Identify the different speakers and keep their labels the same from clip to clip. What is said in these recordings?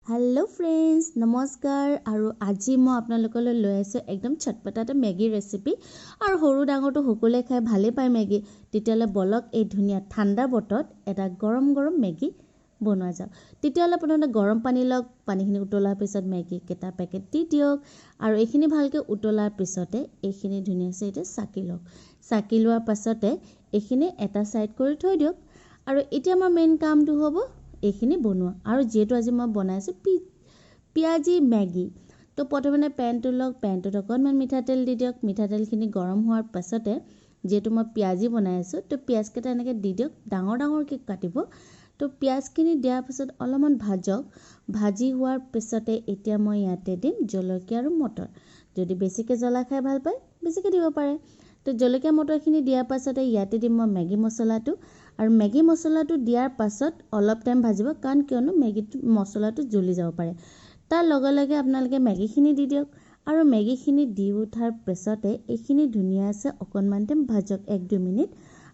Speaker 1: hello friends नमस्कार और आज मैं आपनालोकলৈ লৈ আছো एकदम छटपटाटा मैगी रेसिपी और हरु डांगरটো সকলে খাই ভালে পায় मैगी তেতিয়ালে বলক এই ধুনিয়া ঠান্ডা বতৰত এটা গৰম গৰম मैगी বনোৱা যাওক তেতিয়ালে প্ৰথমতে গৰম পানী লওক পানীখিনি উতলাৰ পিছত मैगी কেটা পেকেট দি দিওক আৰু এইখিনি ভালকে উতলাৰ পিছতে এইখিনি ধুনিয়াছে এটা সাকি লওক সাকি লোৱাৰ পাছতে এইখিনি এটা সাইড কৰি থৈ দিওক আৰু এতিয়া আমাৰ মেইন কামটো হ'ব এইখিনি বনোৱা আৰু যেটো আজি মই বনাইছো পিয়াজি मैगी তো প্ৰথমে পেনটো লওক পেনটোত অকনমান মিঠাতেল দি দিওক মিঠাতেলখিনি গৰম হোৱাৰ পাছতে যেটো মই পিয়াজি বনাইছো তো পিয়াজ কেটা এনেকে দি দিওক ডাঙৰ ডাঙৰ কি কাটিব তো পিয়াজখিনি দিয়াৰ পিছত অলপমান ভাজক ভাজি হোৱাৰ পিছতে এতিয়া মই ইয়াতে দিম জলকীয়া আৰু মটৰ যদি বেছিকে জ্বলা খাই ভাল পায় বেছিকে দিব পাৰে তো জলকীয়া মটৰখিনি দিয়াৰ পাছতে ইয়াতে দিম মই मैगी মছলাটো আৰু मैगी মছলাটো দিয়াৰ পাছত অলপ টাইম ভাজিব কাৰণ কিয়নো मैगी মছলাটো জ্বলি যাব পাৰে তাৰ লগে লগে আপোনালোকে मैगीখিনি দি দিওক আৰু मैगीখিনি দি উঠাৰ পিছতে এইখিনি ধুনিয়া আছে অকনমান টাইম ভাজক 1-2 মিনিট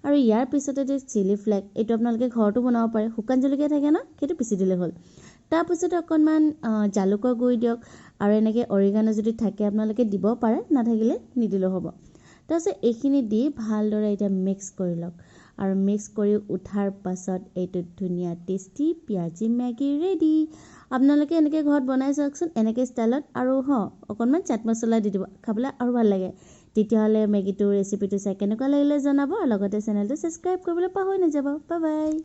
Speaker 1: আৰু ইয়াৰ পিছতে যে চিলি ফ্লেক এটো আপোনালোকে ঘৰটো বনাব পাৰে শুকান জলকীয়া থাকে না সেইটো পিছি দিলে হ'ল তাৰ পিছতে অকনমান জালুকৰ গুৰি দিওক আৰু এনেকে অৰিগানো যদি থাকে আপোনালোকে দিব পাৰে নাথাকিলে নিদিলেও হ'ব তাৰপিছত এইখিনি দি ভালদৰে এটা মিক্স কৰি লওক আৰু মিক্স কৰি উঠাৰ পাছত এইটো ধুনিয়া টেস্টি পিয়াজি मैगी ৰেডি আপোনালোকে এনেকে ঘৰত বনাই চাওকচোন এনেকে ষ্টাইলত আৰু অকনমান চাট মছলা দি দিব খাবলৈ আৰু ভাল লাগে তেতিয়াহলে मैगी টো ৰেচিপিটো চাই কেনেকুৱা লাগিলে জনাব আৰু লগতে চেনেলটো সাবস্ক্ৰাইব কৰিবলৈ পাহৰি নাযাব বাই বাই